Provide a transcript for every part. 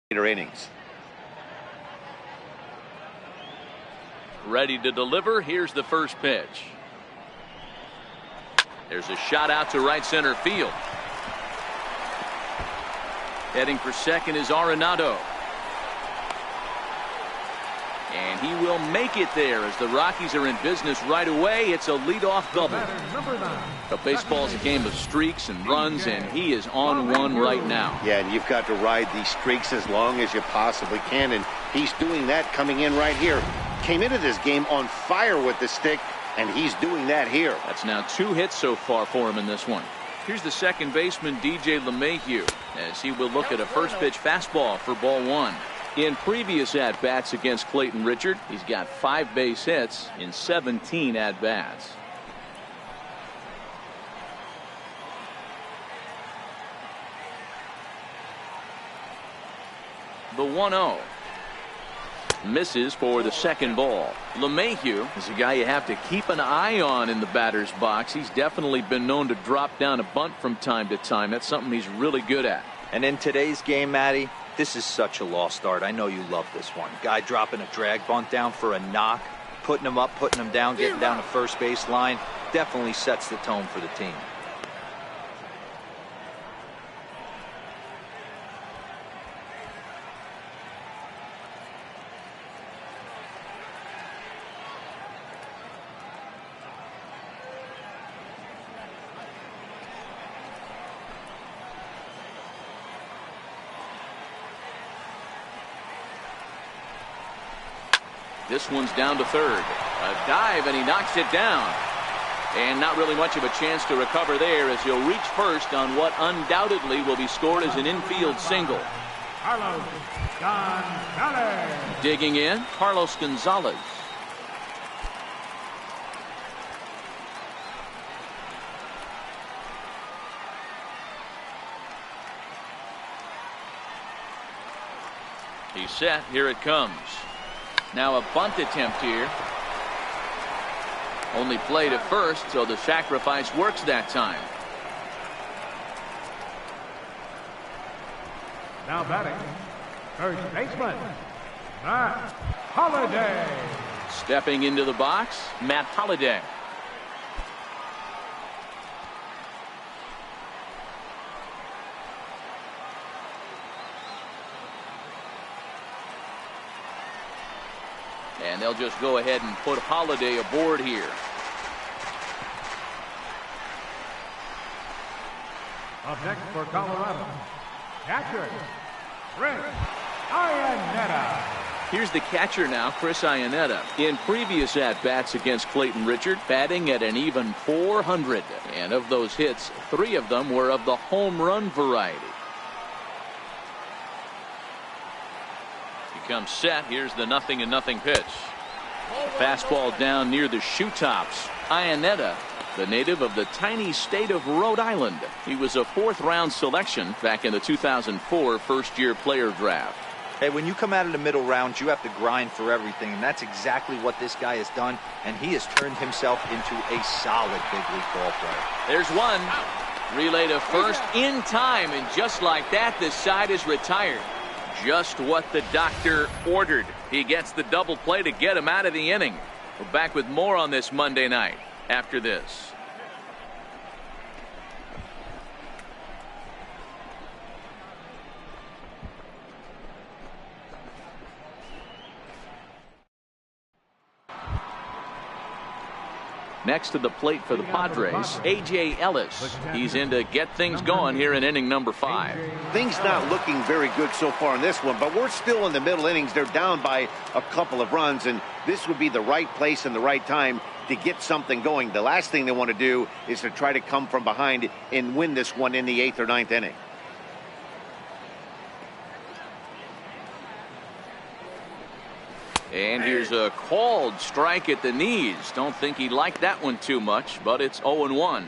innings. Ready to deliver. Here's the first pitch. There's a shot out to right center field. Heading for second is Arenado. And he will make it there as the Rockies are in business right away. It's a leadoff double. But baseball's a game of streaks and runs, and he is on one right now. Yeah, and you've got to ride these streaks as long as you possibly can, and he's doing that coming in right here. Came into this game on fire with the stick, and he's doing that here. That's now 2 hits so far for him in this one. Here's the second baseman, DJ LeMahieu, as he will look at a first pitch fastball for ball 1. In previous at-bats against Clayton Richard, he's got 5 base hits in 17 at-bats. The 1-0. Misses for the second ball. LeMahieu is a guy you have to keep an eye on in the batter's box. He's definitely been known to drop down a bunt from time to time. That's something he's really good at. And in today's game, Matty, this is such a lost art. I know you love this one. Guy dropping a drag bunt down for a knock, putting him up, putting him down, getting down the first base line. Definitely sets the tone for the team. This one's down to third. A dive, and he knocks it down. And not really much of a chance to recover there as he'll reach first on what undoubtedly will be scored as an infield single. Carlos Gonzalez. Digging in, Carlos Gonzalez. He's set. Here it comes. Now a bunt attempt here. Only play to first, so the sacrifice works that time. Now batting, first baseman, Matt Holliday. Stepping into the box, Matt Holliday. And they'll just go ahead and put Holliday aboard here. Up next for Colorado, catcher, Chris Iannetta. Here's the catcher now, Chris Iannetta. In previous at-bats against Clayton Richard, batting at an even .400. And of those hits, 3 of them were of the home run variety. Comes set. Here's the 0-0 pitch. Fastball down near the shoe tops. Iannetta, the native of the tiny state of Rhode Island. He was a 4th-round selection back in the 2004 first-year player draft. Hey, when you come out of the middle rounds, you have to grind for everything, and that's exactly what this guy has done, and he has turned himself into a solid big league ball player. There's one. Relay to first in time, and just like that, the side is retired. Just what the doctor ordered. He gets the double play to get him out of the inning. We're back with more on this Monday night after this. Next to the plate for the Padres, A.J. Ellis. He's in to get things going here in inning number 5. Things not looking very good so far in this one, but we're still in the middle innings. They're down by a couple of runs, and this would be the right place and the right time to get something going. The last thing they want to do is to try to come from behind and win this one in the 8th or 9th inning. And here's a called strike at the knees. Don't think he liked that one too much, but it's 0-1.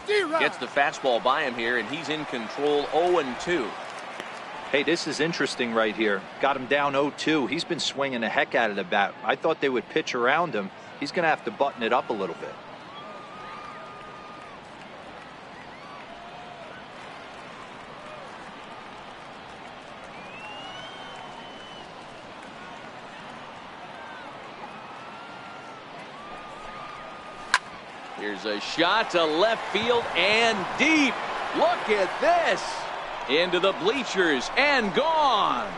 Gets the fastball by him here, and he's in control 0-2. Hey, this is interesting right here. Got him down 0-2. He's been swinging the heck out of the bat. I thought they would pitch around him. He's going to have to button it up a little bit. Here's a shot to left field and deep. Look at this. Into the bleachers and gone.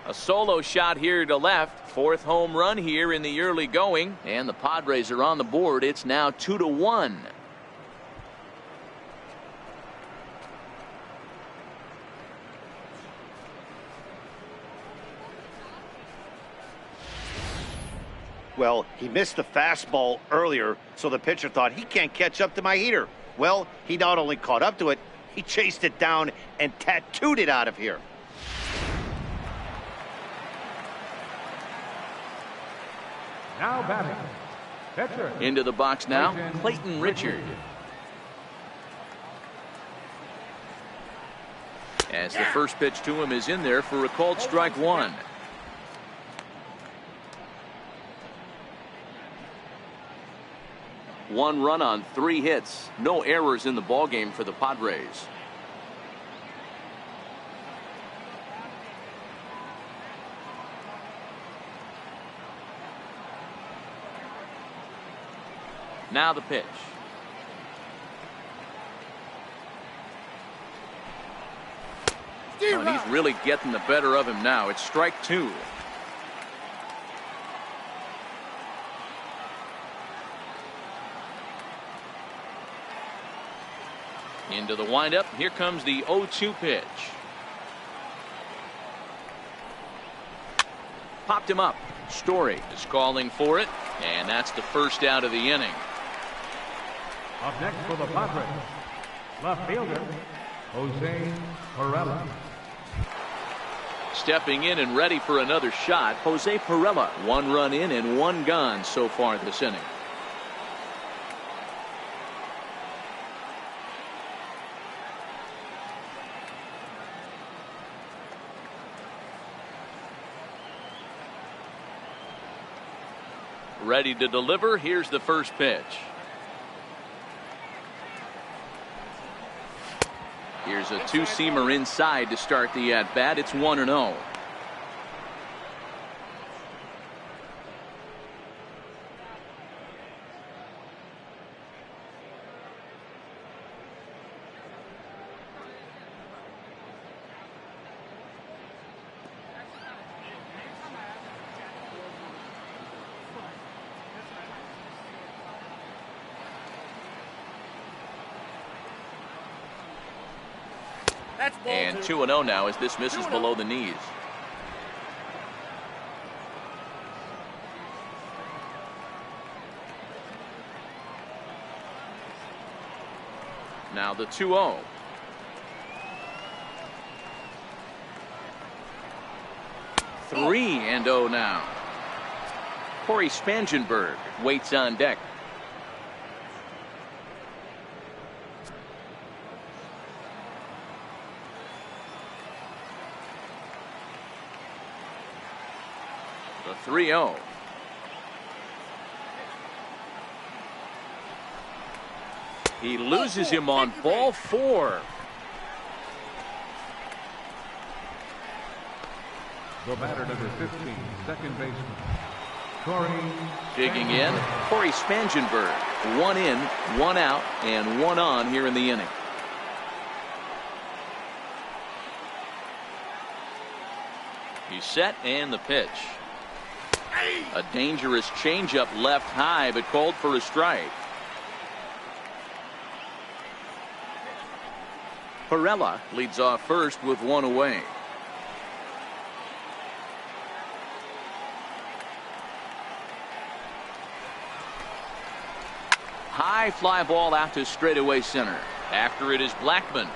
A solo shot here to left. Fourth home run here in the early going. And the Padres are on the board. It's now 2-1. Well, he missed the fastball earlier, so the pitcher thought he can't catch up to my heater. Well, he not only caught up to it, he chased it down and tattooed it out of here. Now batting, pitcher. Into the box now, Clayton Richard. As the first pitch to him is in there for a called strike one. One run on 3 hits. No errors in the ballgame for the Padres. Now the pitch. Oh, he's really getting the better of him now. It's strike 2. Into the windup. Here comes the 0-2 pitch. Popped him up. Story is calling for it, and that's the first out of the inning. Up next for the Padres, left fielder, Jose Perella. Stepping in and ready for another shot, Jose Perella. 1 run in and 1 gone so far this inning. Ready to deliver. Here's the first pitch. Here's a 2-seamer inside to start the at-bat. It's 1-0. And 2-0 now as this misses below the knees. Now the 2-0. Three and 0 now. Corey Spangenberg waits on deck. The 3-0. He loses him on ball 4. The batter number 15, second baseman, Corey. Digging in, Corey Spangenberg. 1 in, 1 out, and 1 on here in the inning. He's set and the pitch. A dangerous changeup left high, but called for a strike. Perella leads off first with 1 away. High fly ball out to straightaway center. After it is Blackman.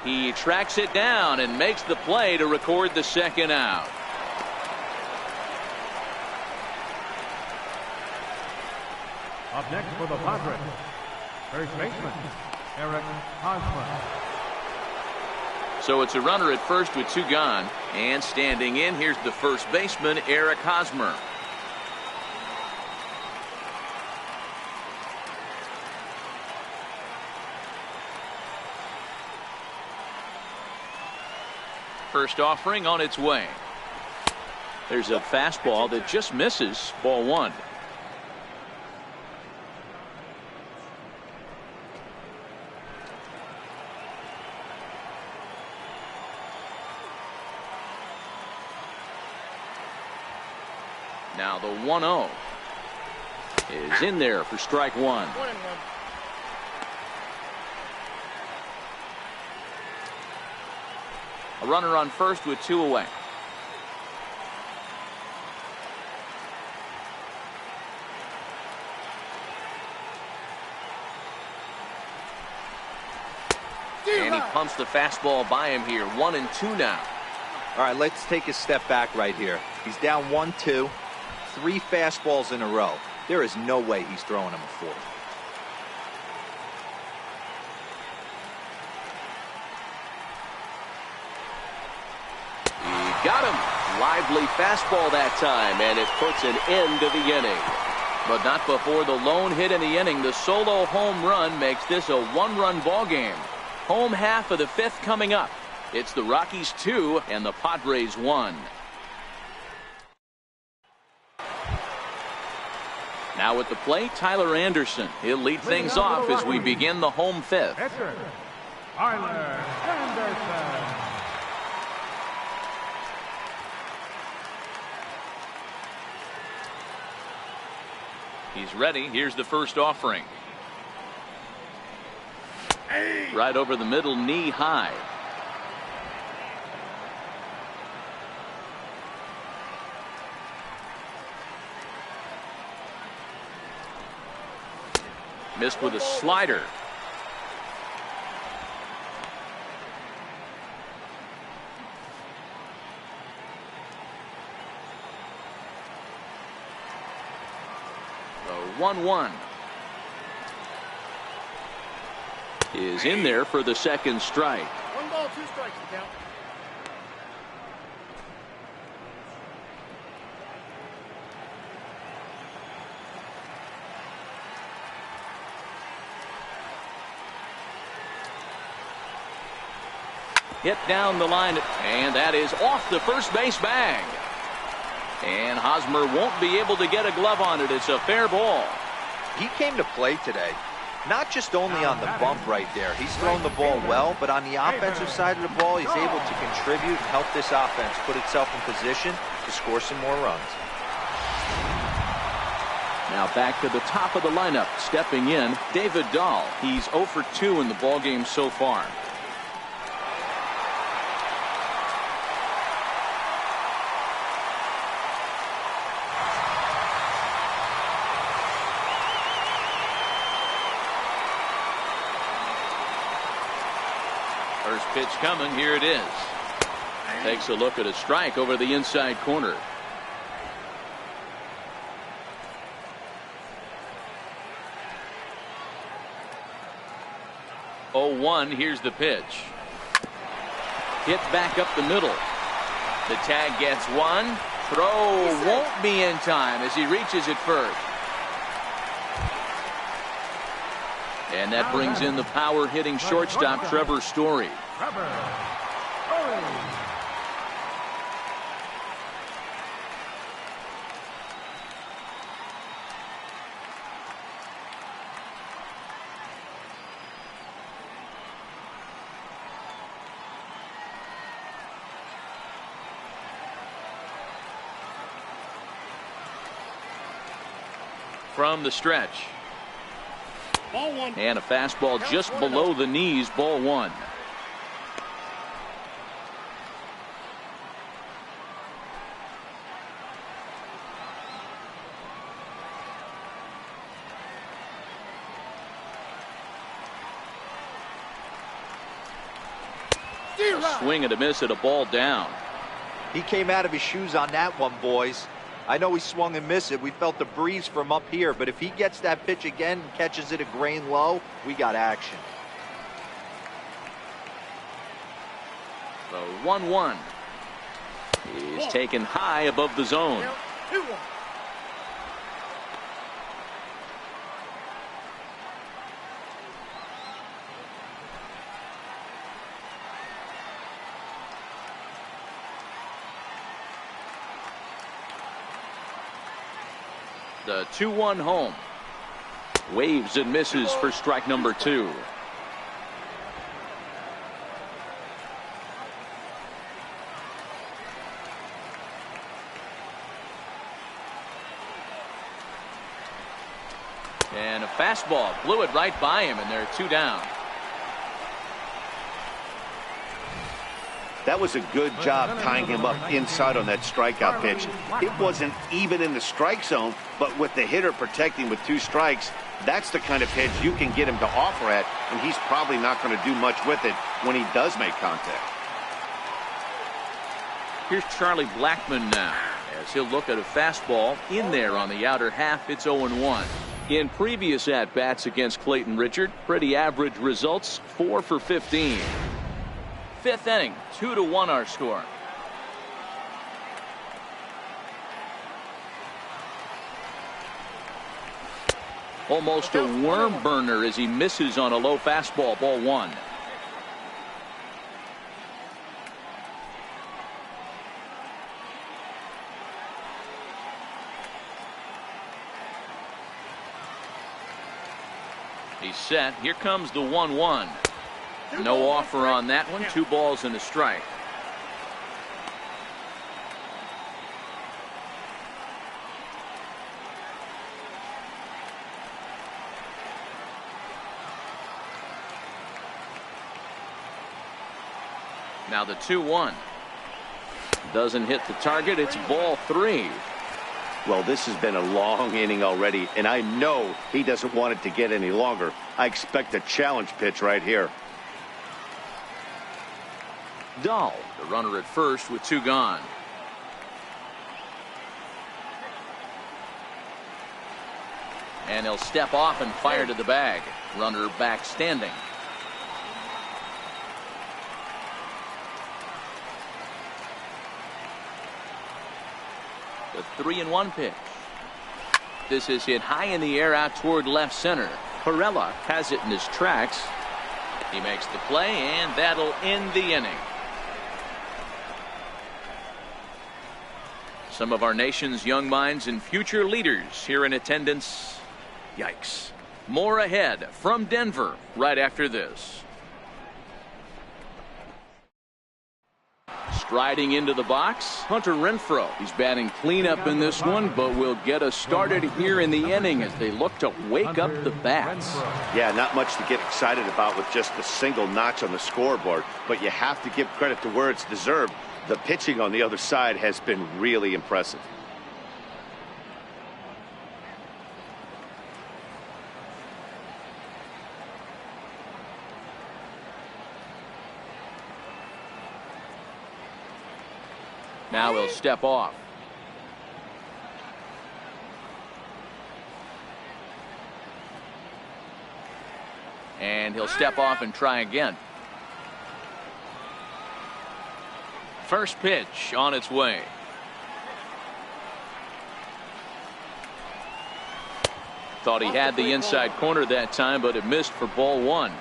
He tracks it down and makes the play to record the second out. Up next for the Padres, first baseman, Eric Hosmer. So it's a runner at first with 2 gone. And standing in, here's the first baseman, Eric Hosmer. First offering on its way. There's a fastball that just misses. Ball 1. Now the 1-0 is in there for strike 1. A runner on first with 2 away. And he pumps the fastball by him here. 1-2 now. All right, let's take a step back right here. He's down 1-2. 3 fastballs in a row. There is no way he's throwing him a 4th. He got him. Lively fastball that time, and it puts an end to the inning. But not before the lone hit in the inning. The solo home run makes this a 1-run ball game. Home half of the 5th coming up. It's the Rockies 2 and the Padres 1. Now at the plate, Tyler Anderson. He'll lead things off as we begin the home 5th. Tyler Anderson. He's ready. Here's the first offering. Right over the middle, knee high. Missed with a slider. The 1-1 is in there for the second strike. 1 ball, 2 strikes to count. Hit down the line, and that is off the first base bag. And Hosmer won't be able to get a glove on it. It's a fair ball. He came to play today. Not just only on the bump right there. He's thrown the ball well, but on the offensive side of the ball, he's able to contribute and help this offense put itself in position to score some more runs. Now back to the top of the lineup. Stepping in, David Dahl. He's 0 for 2 in the ballgame so far. First pitch coming. Here it is. Takes a look at a strike over the inside corner. Oh, 1. Here's the pitch. Hit back up the middle. The tag gets 1. Throw won't be in time as he reaches it first. And that brings in the power hitting shortstop Trevor Story. From the stretch. Ball 1. And a fastball just below the knees, ball 1. A swing and a miss at a ball down. He came out of his shoes on that one, boys. I know he swung and missed it. We felt the breeze from up here, but if he gets that pitch again and catches it a grain low, we got action. The 1-1 is taken high above the zone. 2-1. The 2-1 home. Waves and misses for strike number 2. And a fastball blew it right by him, and they're 2 down. That was a good job tying him up inside on that strikeout pitch. It wasn't even in the strike zone, but with the hitter protecting with 2 strikes, that's the kind of pitch you can get him to offer at, and he's probably not going to do much with it when he does make contact. Here's Charlie Blackmon now, as he'll look at a fastball in there on the outer half. It's 0-1. In previous at-bats against Clayton Richard, pretty average results, 4 for 15. 5th inning, 2-1 our score. Almost a worm burner as he misses on a low fastball, ball 1. He's set. Here comes the 1-1. No offer on that one. 2 balls and a strike. Now the 2-1. Doesn't hit the target. It's ball 3. Well, this has been a long inning already, and I know he doesn't want it to get any longer. I expect a challenge pitch right here. Dahl, the runner at first with 2 gone. And he'll step off and fire to the bag. Runner back standing. The 3-1 pitch. This is hit high in the air out toward left center. Perella has it in his tracks. He makes the play, and that'll end the inning. Some of our nation's young minds and future leaders here in attendance. Yikes. More ahead from Denver right after this. Striding into the box, Hunter Renfroe. He's batting cleanup in this one, but will get us started here in the inning as they look to wake up the bats. Yeah, not much to get excited about with just a single notch on the scoreboard, but you have to give credit to where it's deserved. The pitching on the other side has been really impressive. Now he'll step off. And he'll step off and try again. First pitch on its way. Thought he had the inside corner that time, but it missed for ball 1.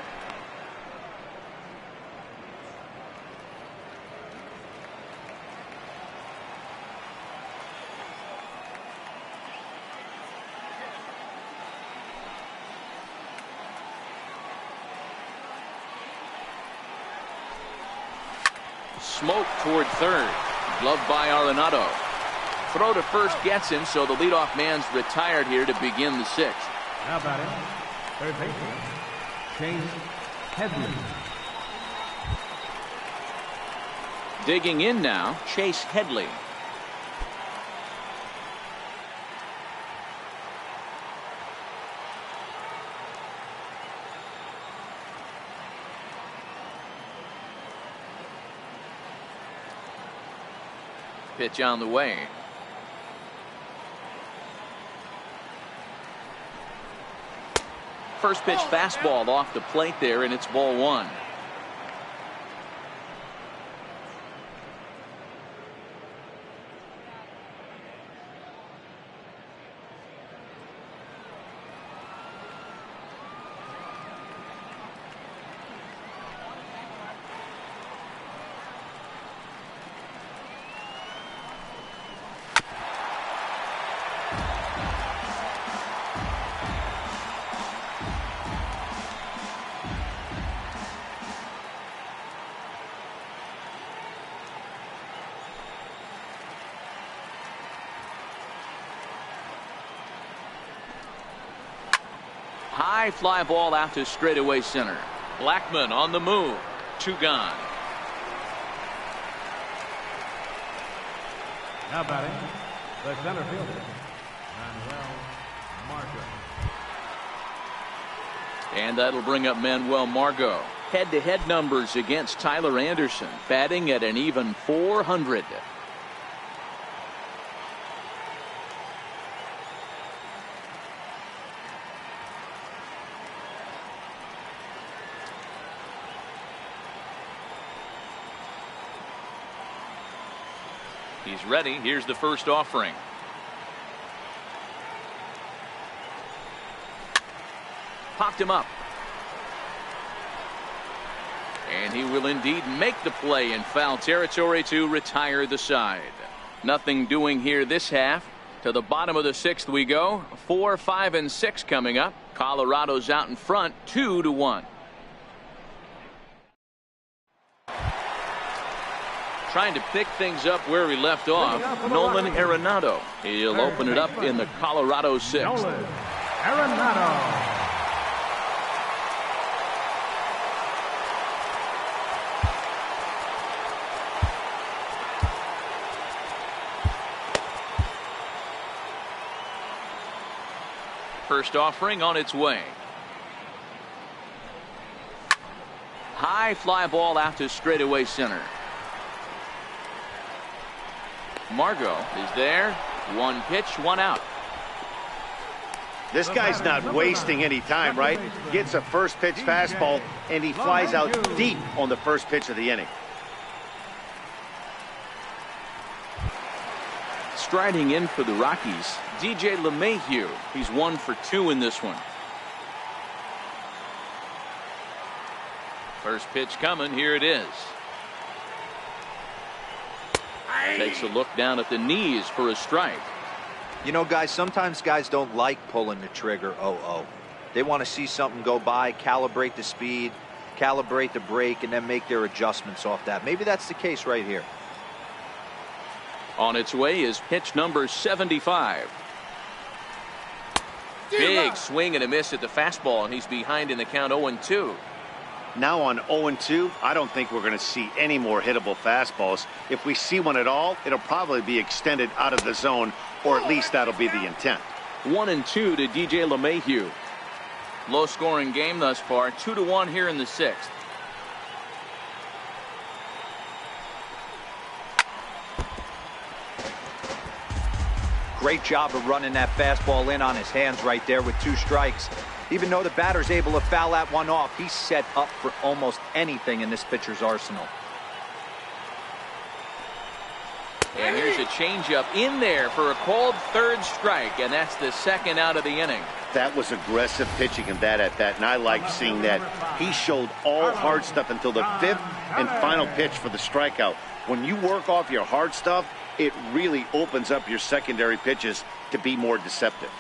Smoke toward third. Gloved by Arenado. Throw to first gets him, so the leadoff man's retired here to begin the 6th. How about it? Third baseman, Chase Headley. Digging in now, Chase Headley. Pitch on the way. first pitch fastball off the plate there, and it's ball one. High fly ball out to straightaway center. Blackmon on the move. 2 gone. Now batting, the center fielder, Manuel Margot. And that'll bring up Manuel Margot. Head-to-head numbers against Tyler Anderson, batting at an even .400. He's ready. Here's the first offering. Popped him up. And he will indeed make the play in foul territory to retire the side. Nothing doing here this half. To the bottom of the 6th we go. 4, 5, and 6 coming up. Colorado's out in front, 2-1. Trying to pick things up where he left off. Nolan Arenado. He'll open it up in the Colorado 6th. Nolan Arenado. First offering on its way. High fly ball out to straightaway center. Margot is there. 1 pitch, 1 out. This guy's not wasting any time, right? Gets a first pitch fastball, and he flies out deep on the first pitch of the inning. Striding in for the Rockies, DJ LeMahieu. He's 1 for 2 in this one. First pitch coming. Here it is. Takes a look down at the knees for a strike. You know, guys, sometimes guys don't like pulling the trigger 0-0. They want to see something go by, calibrate the speed, calibrate the brake, and then make their adjustments off that. Maybe that's the case right here. On its way is pitch number 75. Big swing and a miss at the fastball, and he's behind in the count 0-2. Now on 0-2, I don't think we're going to see any more hittable fastballs. If we see one at all, it'll probably be extended out of the zone, or at least that'll be the intent. 1-2 to DJ LeMahieu. Low scoring game thus far. 2-1 here in the 6th. Great job of running that fastball in on his hands right there with 2 strikes. Even though the batter's able to foul that one off, he's set up for almost anything in this pitcher's arsenal. And here's a changeup in there for a called 3rd strike, and that's the 2nd out of the inning. That was aggressive pitching in that at bat, and I like seeing that. He showed all hard stuff until the 5th and final pitch for the strikeout. When you work off your hard stuff, it really opens up your secondary pitches to be more deceptive.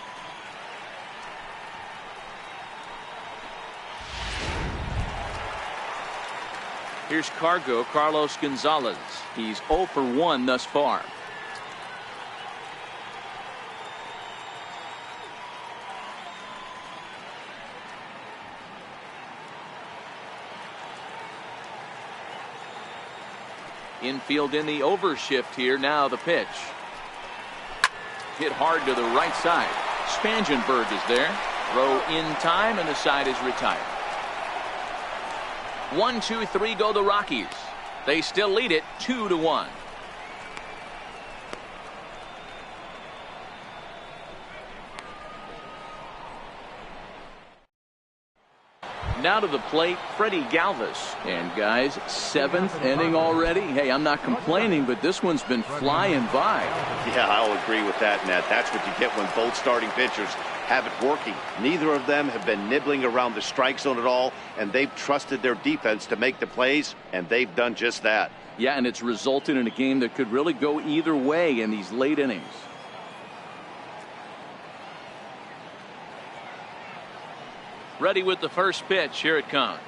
Here's Carlos Gonzalez. He's 0 for 1 thus far. Infield in the overshift here. Now the pitch. Hit hard to the right side. Spangenberg is there. Throw in time, and the side is retired. 1, 2, 3 go the Rockies. They still lead it 2-1. Now to the plate, Freddie Galvis. And guys, 7th inning already. Hey, I'm not complaining, but this one's been flying by. Yeah, I'll agree with that, Ned. That's what you get when both starting pitchers have it working. Neither of them have been nibbling around the strike zone at all, and they've trusted their defense to make the plays, and they've done just that. Yeah, and it's resulted in a game that could really go either way in these late innings. Ready with the first pitch. Here it comes.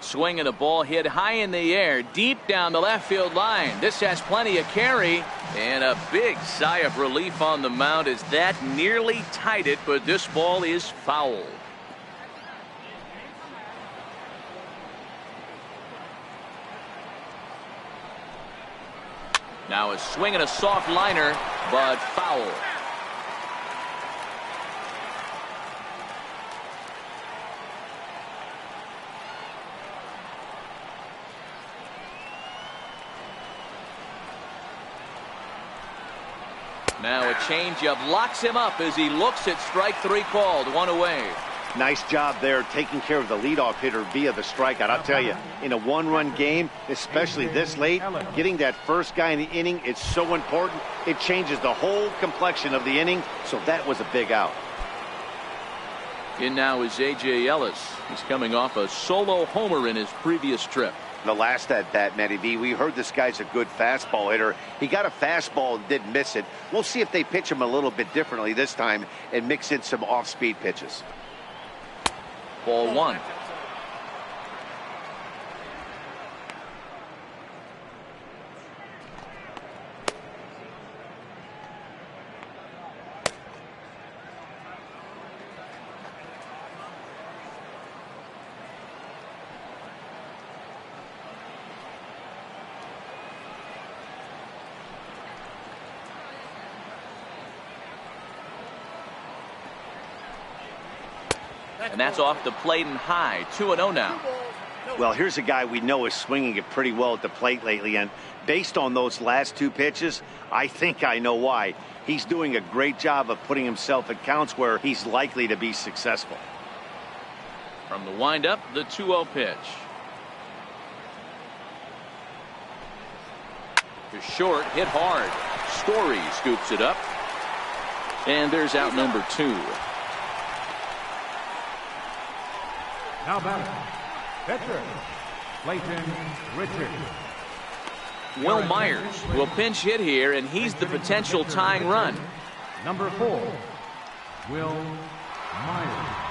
Swinging a ball hit high in the air, deep down the left field line. This has plenty of carry, and a big sigh of relief on the mound as that nearly tied it, but this ball is foul. Now a swing and a soft liner, but foul. Now a changeup locks him up as he looks at strike 3 called. 1 away. Nice job there taking care of the leadoff hitter via the strikeout. I'll tell you, in a one-run game, especially this late, getting that first guy in the inning is so important. It changes the whole complexion of the inning, so that was a big out. In now is A.J. Ellis. He's coming off a solo homer in his previous trip. The last at bat, Matty V, we heard this guy's a good fastball hitter. He got a fastball and didn't miss it. We'll see if they pitch him a little bit differently this time and mix in some off-speed pitches. Ball 1. And that's off the plate and high. 2-0 now. Well, here's a guy we know is swinging it pretty well at the plate lately, and based on those last 2 pitches, I think I know why. He's doing a great job of putting himself at counts where he's likely to be successful. From the windup, the 2-0 pitch. To short, hit hard. Story scoops it up. And there's out number 2. Now batting, pitcher, Clayton Richard. Will Myers will pinch hit here, and he's the potential tying run. Number 4, Will Myers.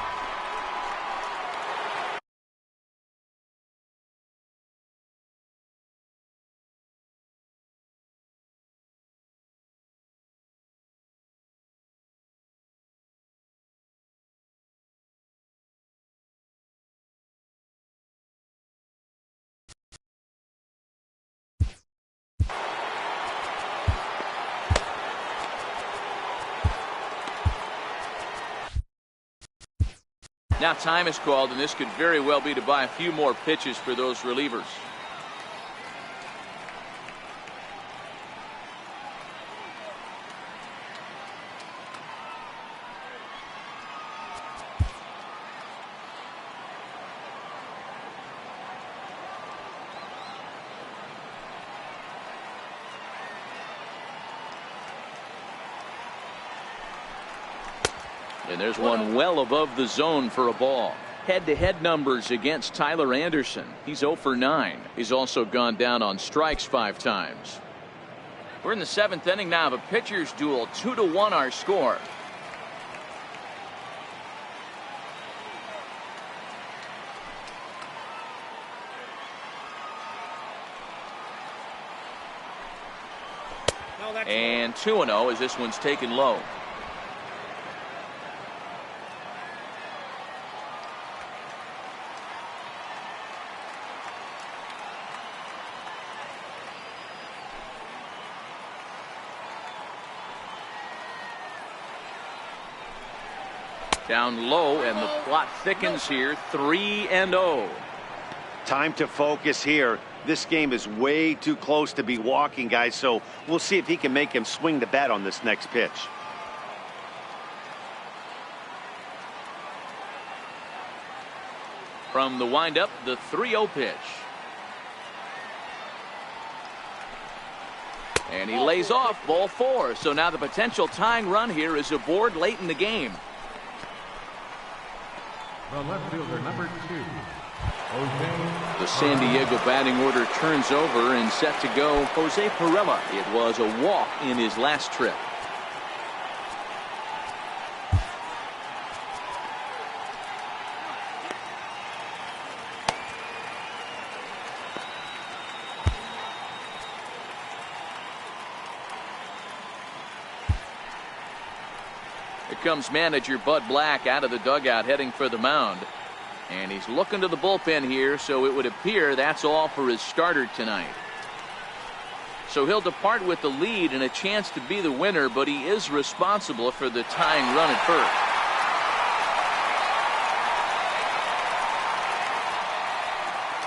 Now time is called, and this could very well be to buy a few more pitches for those relievers. And there's one well above the zone for a ball. Head-to-head numbers against Tyler Anderson. He's 0 for 9. He's also gone down on strikes 5 times. We're in the 7th inning now of a pitcher's duel. 2-1 our score. And 2-0 as this one's taken low. Down low, and the plot thickens here. 3-0. Time to focus here. This game is way too close to be walking, guys, so we'll see if he can make him swing the bat on this next pitch. From the windup, the 3-0 pitch. And he lays off ball 4. So now the potential tying run here is aboard late in the game. The left fielder, number 2. The San Diego batting order turns over and set to go Jose Pirela. It was a walk in his last trip. Here comes manager Bud Black out of the dugout heading for the mound. And he's looking to the bullpen here, so it would appear that's all for his starter tonight. So he'll depart with the lead and a chance to be the winner, but he is responsible for the tying run at first.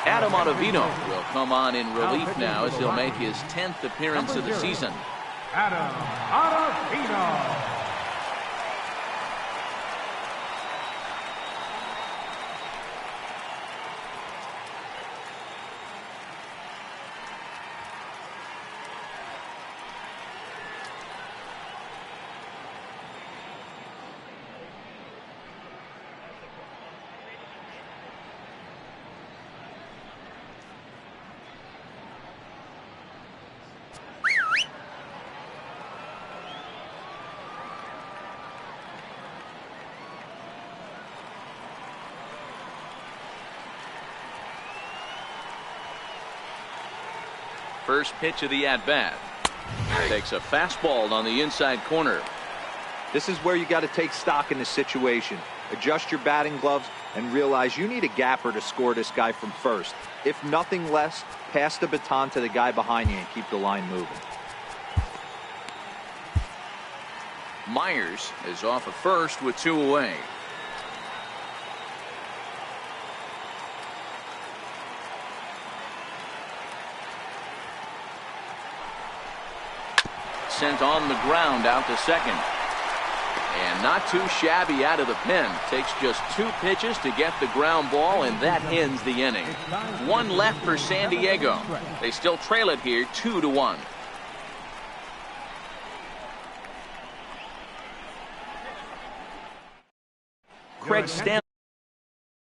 Adam Ottavino will come on in relief now as he'll make his 10th appearance of the season. Adam Ottavino. First pitch of the at-bat. Takes a fastball on the inside corner. This is where you got to take stock in the situation. Adjust your batting gloves and realize you need a gapper to score this guy from first. If nothing less, pass the baton to the guy behind you and keep the line moving. Myers is off at first with 2 away. Sent on the ground out to second. And not too shabby out of the pen. Takes just 2 pitches to get the ground ball, and that ends the inning. 1 left for San Diego. They still trail it here 2-1. Craig Stanley.